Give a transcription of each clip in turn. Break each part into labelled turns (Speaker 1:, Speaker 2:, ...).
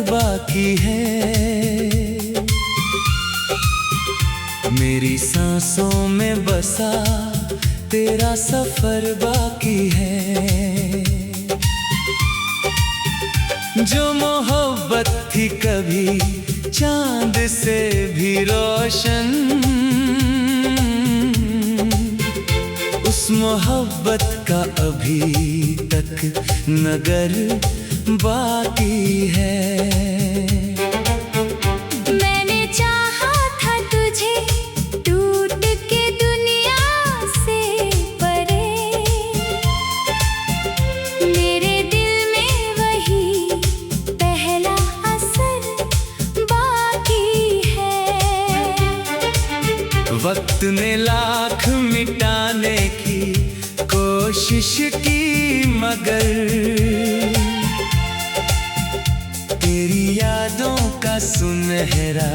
Speaker 1: बाकी है। मेरी सांसों में बसा तेरा सफर बाकी है। जो मोहब्बत थी कभी चांद से भी रोशन, उस मोहब्बत का अभी तक नगर बाकी है।
Speaker 2: मैंने चाहा था तुझे टूट के दुनिया से परे, मेरे दिल में वही पहला असर बाकी है।
Speaker 1: वक्त ने लाख मिटाने की कोशिश की, मगर तेरी यादों का सुनहरा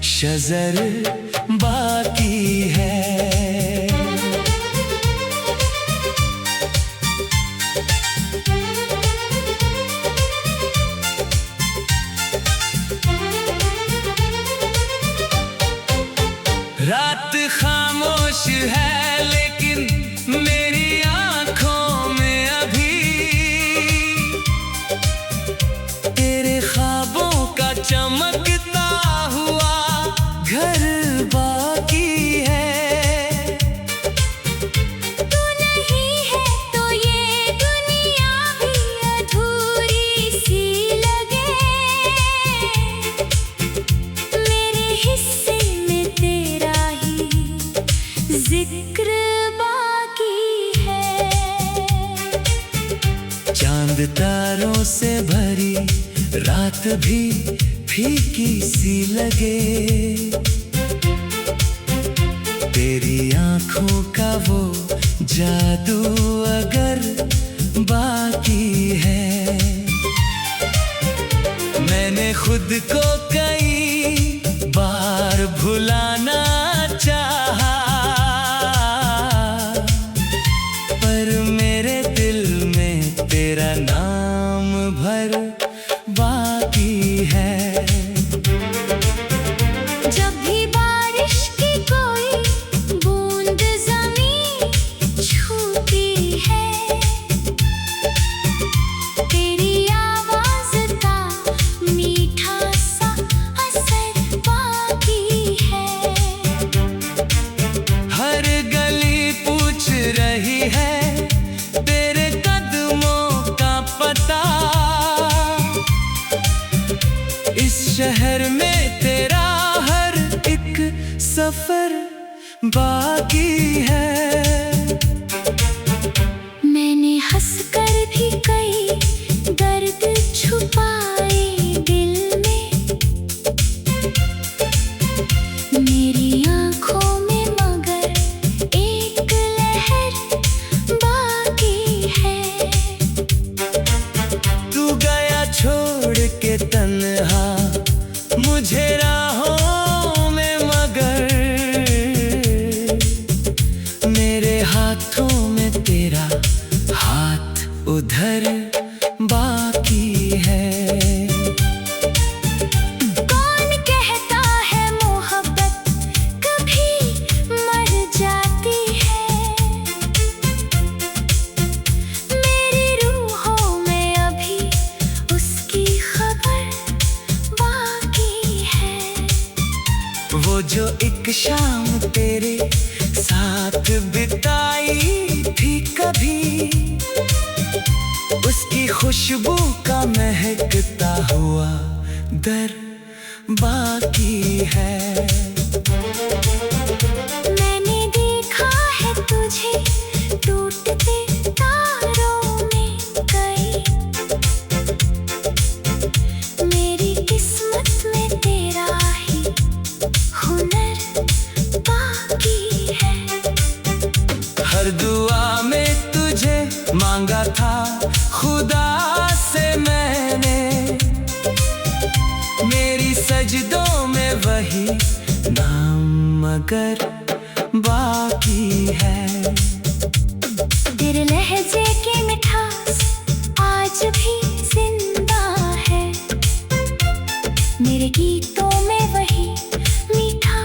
Speaker 1: शजर बाकी है। रात खामोश है लेकिन मेरी आंखों में अभी तेरे ख्वाबों का चमकता हुआ घर बाकी है।
Speaker 2: तू नहीं है तो ये दुनिया भी अधूरी सी लगे, मेरे हिस्से में तेरा ही जिक्र बाकी है।
Speaker 1: चांद तारों से भरी रात भी फीकी सी लगे, तेरी आंखों का वो जादू अगर बाकी है। मैंने खुद को कई बार भुलाना चाहा, पर मेरे दिल में तेरा नाम भर बाकी है।
Speaker 2: जब भी बारिश की कोई बूंद ज़मीं छूती है, तेरी आवाज़ का मीठा सा असर बाकी है।
Speaker 1: हर गली पूछ रही है तेरे कदमों का पता, इस शहर में तेरा हर एक सफर बाकी है।
Speaker 2: मैंने हंसकर भी कई दर्द छुपाए दिल में, मेरी आंखों में मगर एक लहर बाकी है।
Speaker 1: तू गया छोड़ के तन्हा मुझे राहों में, मगर मेरे हाथों में तेरा हाथ उधर बाकी है।
Speaker 2: कौन कहता है मोहब्बत कभी मर जाती है, मेरी रूहों में अभी उसकी खबर बाकी है।
Speaker 1: वो जो एक शाम तेरे साथ बिताई थी कभी, उसकी खुशबू का महकता हुआ दर बाकी है।
Speaker 2: मैंने देखा है तुझे टूटते तारों में कई, मेरी किस्मत में तेरा ही हुनर बाकी है।
Speaker 1: हर दुआ में तुझे मांगा था खुदा से मैंने, मेरी सजदों में वही नाम मगर बाकी है।
Speaker 2: तेरे लहजे की मिठास आज भी जिंदा है, तेरे गीतों में वही मीठा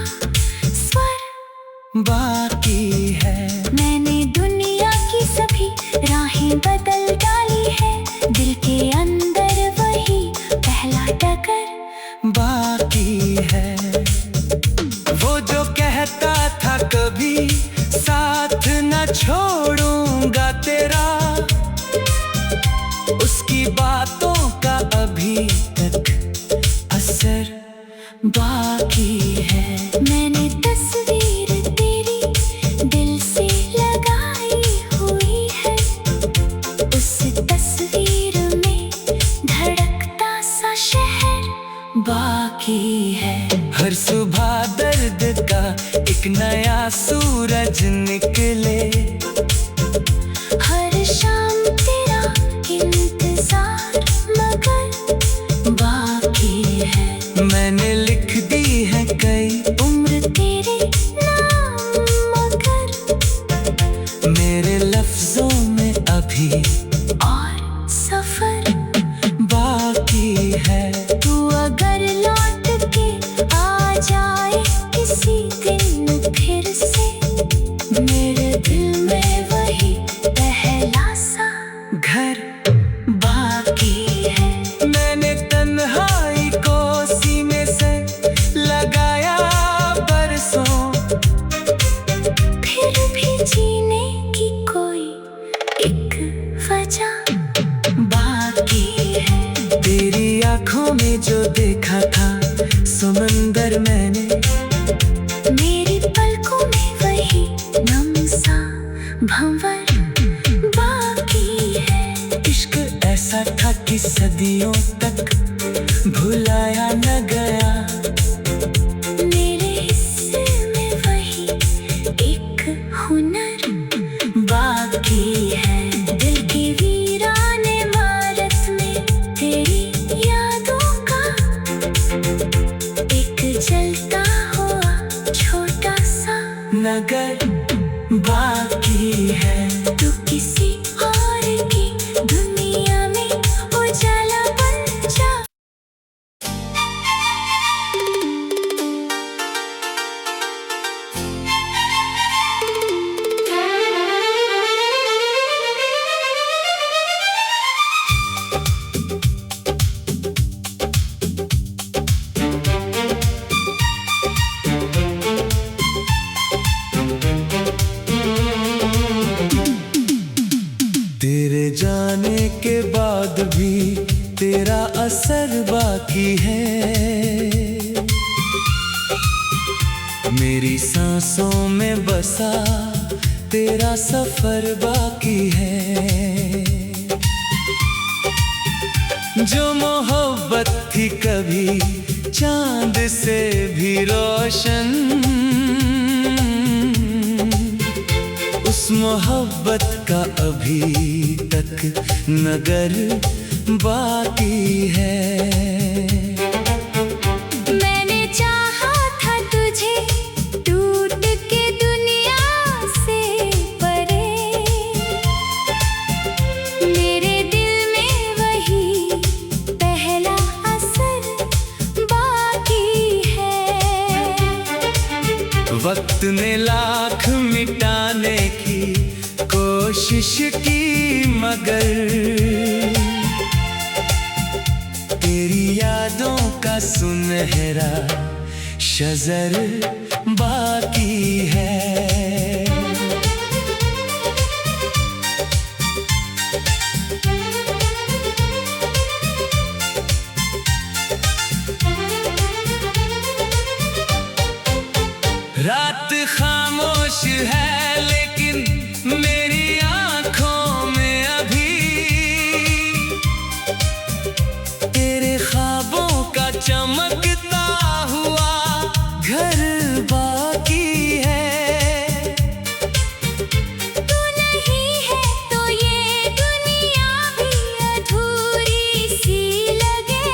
Speaker 2: स्वर
Speaker 1: बाकी है।
Speaker 2: मैंने दुनिया की सभी राहें बदल डाली है, दिल के अंदर वही पहला टकर
Speaker 1: बाकी है। वो जो कहता था कभी साथ न छोड़ूंगा तेरा, उसकी बातों का अभी तक असर बाकी है।
Speaker 2: मैंने तस्वीर तेरी दिल से लगाई हुई है, उस तस्वीर में धड़कता सा शहर
Speaker 1: बाकी है। हर सुबह दर्द का एक नया सूरज निकले,
Speaker 2: हर शाम तेरा इंतजार मगर बाकी है।
Speaker 1: मैंने लिख दी है कई
Speaker 2: उम्र तेरे नाम मगर
Speaker 1: मेरे लफ्जों में अभी
Speaker 2: और सफर
Speaker 1: बाकी है।
Speaker 2: तू अगर लौट के आ जाए किसी दिन फिर से, मेरे दिल में वही पहला सा
Speaker 1: घर
Speaker 2: बाकी है।
Speaker 1: मैंने तन्हाई को सीने से लगाया बरसों,
Speaker 2: फिर भी जीने की कोई एक वजह बाकी है।
Speaker 1: तेरी आंखों में जो देखा था समंदर मैंने,
Speaker 2: मेरी पलकों में वही नम सा भंवर बाकी है।
Speaker 1: इश्क ऐसा था कि सदियों तक भुलाया न गया,
Speaker 2: मेरे हिस्से में वही एक हुनर बाकी है। दिल की वीरान इमारत में तेरी यादों का एक जलता हुआ छोटा सा
Speaker 1: नगर बाकी है।
Speaker 2: तू किसी और की दुनिया में उजाला बन जा।
Speaker 1: तेरे जाने के बाद भी तेरा असर बाकी है, मेरी सांसों में बसा तेरा सफर बाकी है। जो मोहब्बत थी कभी चांद से भी रोशन, उस मोहब्बत का अभी तक नगर बाकी है।
Speaker 2: मैंने चाहा था तुझे टूट के दुनिया से परे, मेरे दिल में वही पहला असर बाकी है।
Speaker 1: वक्त ने लाख मिटाने की कोशिश की मगर तेरी यादों का सुनहरा शजर बाकी है। रात खामोश है लेकिन मेरी आंखों में अभी तेरे ख्वाबों का चमकता हुआ घर बाकी है।
Speaker 2: तू नहीं है तो ये दुनिया भी अधूरी सी लगे,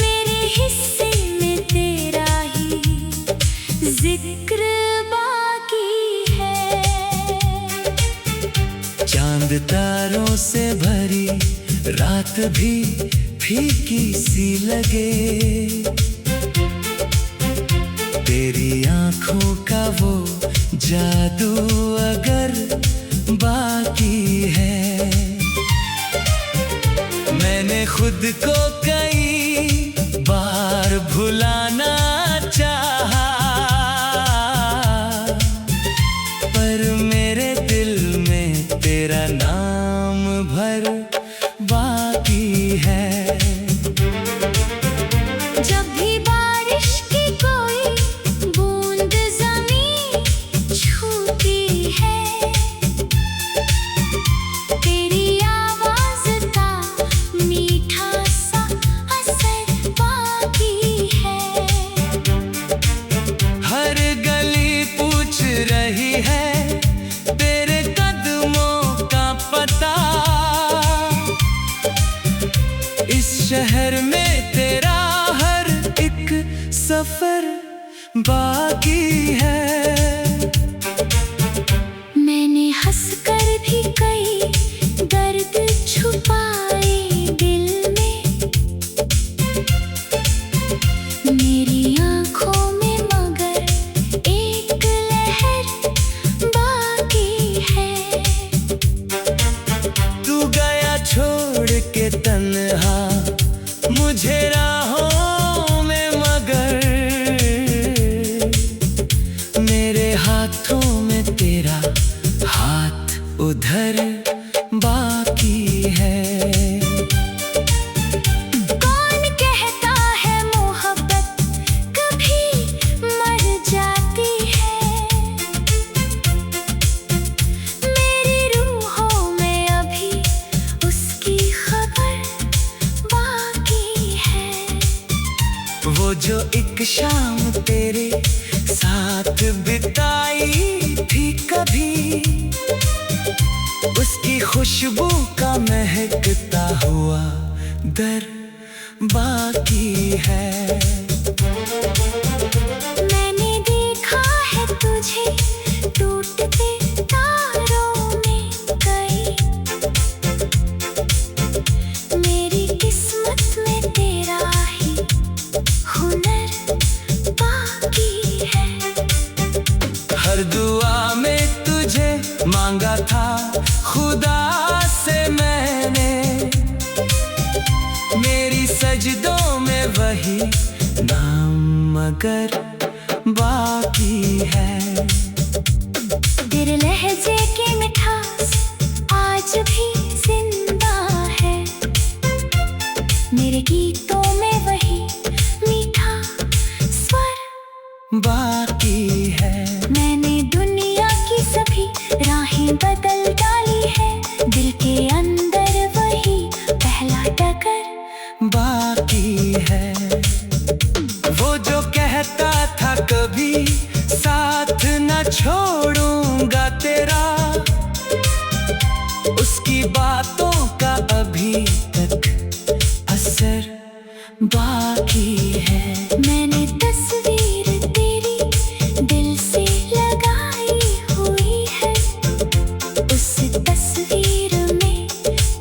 Speaker 2: मेरे हिस्से में तेरा ही जिक्र बाकी है।
Speaker 1: चांद तारों से भरी रात भी फीकी सी लगे, तेरी आंखों का वो जादू अगर बाकी है। मैंने खुद को कई बार भुलाना चाहा, पर मेरे दिल में तेरा नाम भर बाकी है।
Speaker 2: जब भी बारिश की कोई बूंद ज़मीं छूती है, तेरी आवाज़ का मीठा सा असर बाकी है।
Speaker 1: हर गली पूछ रही है तेरे कदमों का पता, इस शहर में तेरा हर एक सफर बाकी है।
Speaker 2: मैंने हंसकर भी कई दर्द छुपाए दिल में, मेरी आंखों में मगर एक लहर बाकी है।
Speaker 1: तू गया छोड़ के तन्हा मुझे राहों में, मगर मेरे हाथों में तेरा हाथ उधर बाकी है।
Speaker 2: कौन कहता है मोहब्बत कभी मर जाती है, मेरी रूहों में अभी उसकी खबर बाकी है।
Speaker 1: वो जो एक शाम तेरे साथ बिताई थी कभी, उसकी खुशबू का महकता हुआ दर बाकी है।
Speaker 2: मैंने देखा है तुझे टूटते तारों में कई, मेरी किस्मत में तेरा ही हुनर बाकी है।
Speaker 1: हर दुआ में तुझे मांगा था खुदा से मैंने, मेरी सजदों में वही नाम मगर बाकी है।
Speaker 2: तेरे लहजे की मिठास आज भी जिंदा है, मेरे गीतों में वही मीठा स्वर
Speaker 1: बाकी है।
Speaker 2: मैंने दुनिया की सभी राहें बदल डाली है, दिल के अंदर वही पहला टकर
Speaker 1: बाकी है। वो जो कहता था कभी साथ न छोड़ूंगा तेरा, उसकी बातों का अभी तक असर बाकी है।
Speaker 2: मैंने तस्वीर तेरी दिल से लगाई हुई है, उस तस्वीर में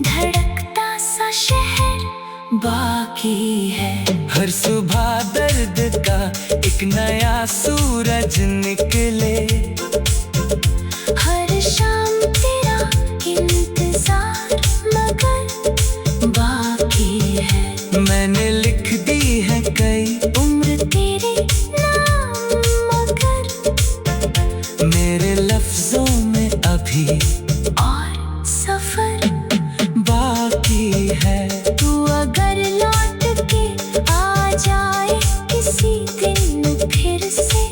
Speaker 2: धड़कता सा शहर
Speaker 1: बाकी है। हर सुबह दर्द का एक नया सूरज निकले,
Speaker 2: हर शाम तेरा इंतजार मगर बाकी है।
Speaker 1: मैंने लिख दी है कई
Speaker 2: उम्र तेरे नाम मगर
Speaker 1: मेरे लफ्जों में अभी
Speaker 2: और सफर
Speaker 1: बाकी है।
Speaker 2: तू अगर लौट के आ जाए किसी दिन फिर से,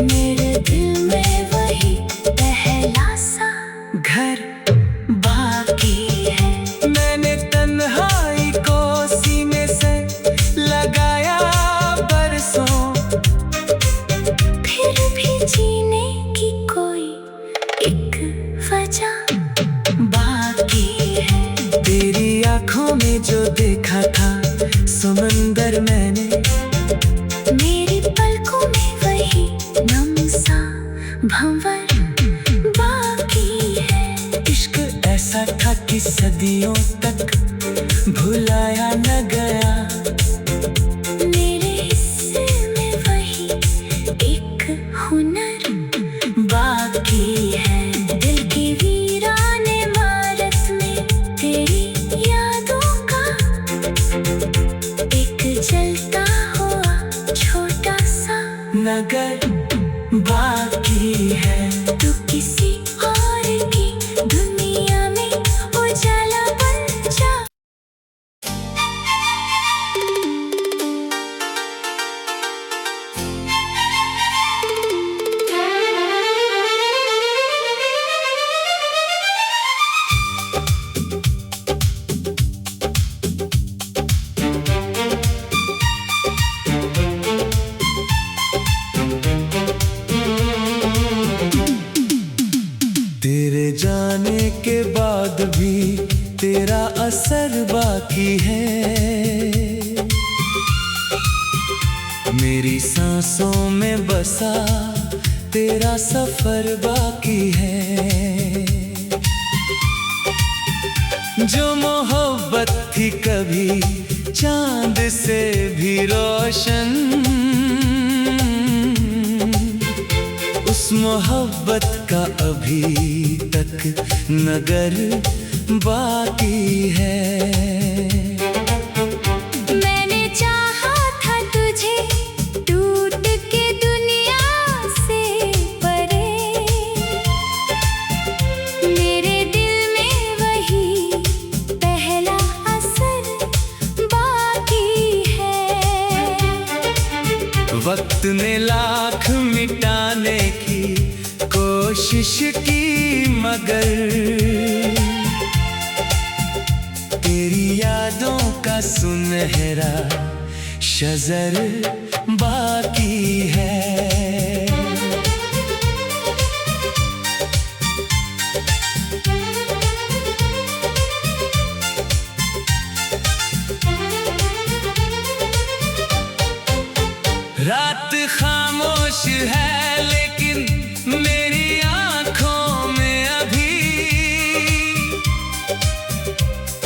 Speaker 2: मेरे दिल में वही पहला सा
Speaker 1: घर
Speaker 2: बाकी है।
Speaker 1: मैंने तन्हाई को सीने से लगाया बरसों,
Speaker 2: फिर भी जीने की कोई एक वजह
Speaker 1: बाकी है। तेरी आंखों में जो देखा था समंदर मैंने,
Speaker 2: मेरी पलकों में वही नम सा भंवर बाकी है।
Speaker 1: इश्क ऐसा था कि सदियों तक भुलाया न गया।
Speaker 2: मेरे हिस्से में वही एक हुनर
Speaker 1: बाकी है।
Speaker 2: दिल की वीरान इमारत में तेरी यादों का एक जलता हुआ छोटा सा
Speaker 1: नगर बाकी है।
Speaker 2: तू किसी और की दुनिया में उजाला बन जा।
Speaker 1: तेरे जाने के बाद भी तेरा असर बाकी है। मेरी सांसों में बसा तेरा सफर बाकी है। जो मोहब्बत थी कभी चांद से भी रोशन, उस मोहब्बत का अभी तक नगर बाकी है।
Speaker 2: मैंने चाहा था तुझे टूट के दुनिया से परे, मेरे दिल में वही पहला असर बाकी है।
Speaker 1: वक्त ने लाख मिटाने की कोशिश की मगर तेरी यादों का सुनहरा शजर बाकी है। रात खामोश है लेकिन मेरी आंखों में अभी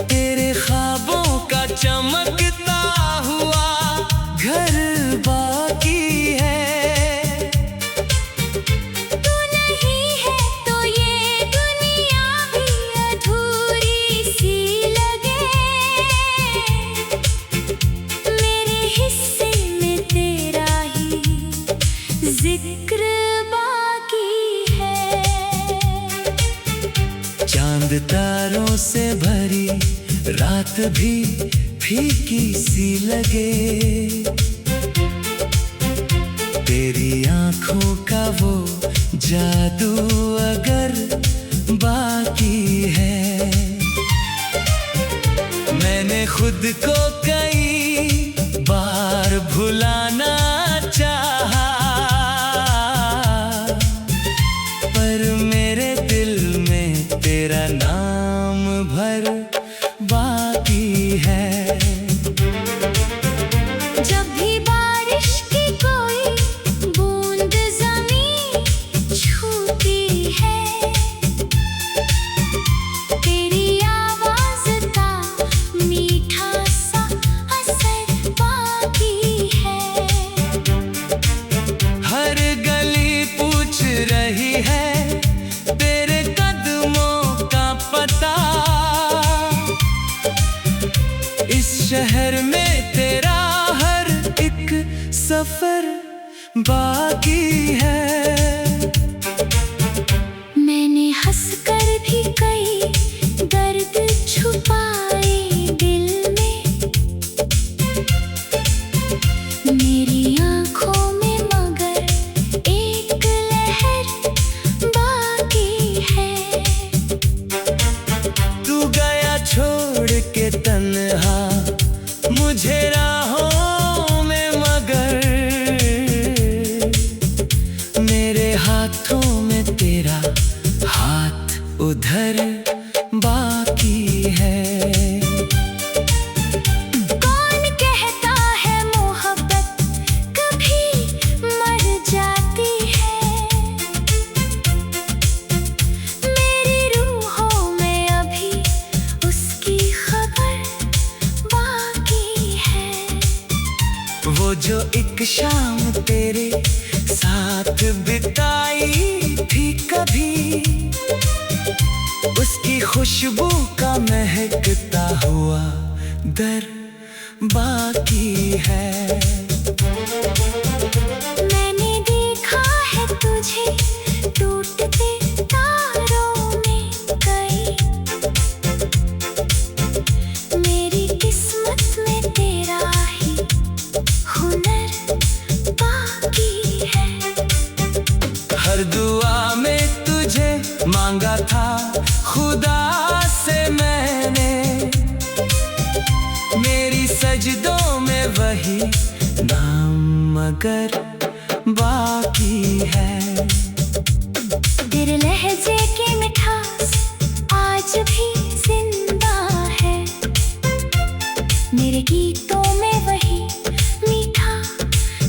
Speaker 1: तेरे ख्वाबों का चमकता हुआ घर बाकी है।
Speaker 2: तू नहीं है तो ये दुनिया भी अधूरी सी लगे। मेरे हिस्से में तेरा ही जिक्र बाकी है।
Speaker 1: चांद तारों से भरी रात भी फीकी सी लगे। तेरी आंखों का वो जादू अगर बाकी है। मैंने खुद को कई बार भुलाना चाहा, पर मेरे दिल में तेरा नाम भर बाकी है।
Speaker 2: जब भी बारिश की कोई बूंद ज़मीं छूती है, तेरी आवाज़ का मीठा सा असर बाकी है।
Speaker 1: हर गली पूछ रही है तेरे कदमों का पता। इस शहर में तेरा हर एक सफर बाकी है।
Speaker 2: मैंने हंसकर भी कई दर्द छुपाए दिल में। मेरी आंखों में मगर एक लहर बाकी है।
Speaker 1: तू गया छोड़ के तन्हा मुझे राहों में मगर मेरे वो जो एक शाम तेरे साथ बिताई थी कभी, उसकी खुशबू का महकता हुआ दर बाकी है।
Speaker 2: मैंने देखा है तुझे टूटते तारों में कई, मेरी किस्मत में तेरा ही हुनर बाकी है।
Speaker 1: हर दुआ में तुझे मांगा था खुदा से मैंने, मेरी सजदों में वही नाम मगर बाकी है।
Speaker 2: तेरे लहजे की मिठास आज भी जिंदा है, मेरे गीतों में वही मीठा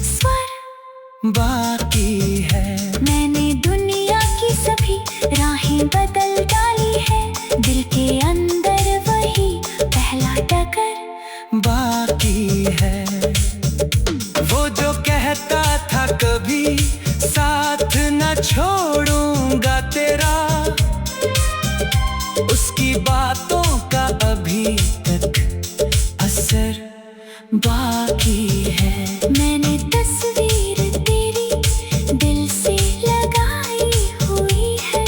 Speaker 2: स्वर
Speaker 1: बाकी है।
Speaker 2: मैंने दुनिया की सभी राहें बदल डाली है, दिल के अंदर वही पहला टकर
Speaker 1: बाकी है। वो जो कहता था कभी साथ न छोड़ूंगा तेरा, उसकी बातों का अभी तक असर बाकी है।
Speaker 2: मैंने तस्वीर तेरी दिल से लगाई हुई है,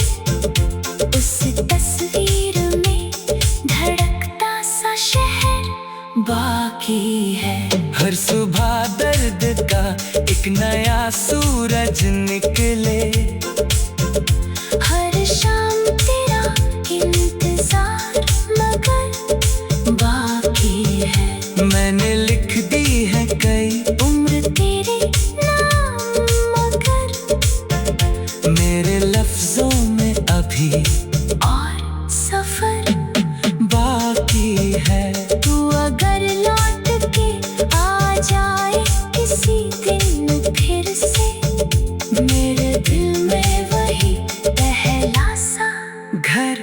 Speaker 2: उस तस्वीर में धड़कता सा शहर
Speaker 1: बाकी है। हर सुबह दर्द का एक नया सूरज निकले,
Speaker 2: हर शाम तेरा इंतजार मगर बाकी है।
Speaker 1: मैंने लिख दी है कई
Speaker 2: उम्र तेरे नाम मगर
Speaker 1: मेरे लफ्जों में अभी
Speaker 2: और सफर
Speaker 1: बाकी है।
Speaker 2: तू अगर लौट के आ जाए किसी दिन फिर से, मेरे दिल में वही पहला सा
Speaker 1: घर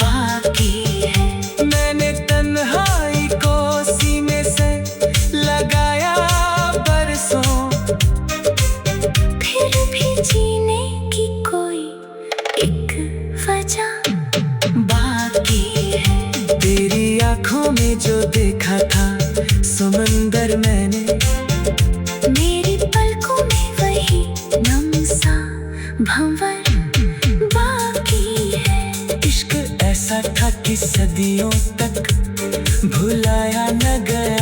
Speaker 2: बाकी है।
Speaker 1: मैंने तन्हाई को सीने से लगाया बरसों,
Speaker 2: फिर भी जीने की कोई एक वजह
Speaker 1: बाकी है। तेरी आंखों में जो देखा था समंदर मैंने,
Speaker 2: मेरी पलकों में वही नम सा भंवर बाकी है।
Speaker 1: इश्क ऐसा था कि सदियों तक भुलाया न गया।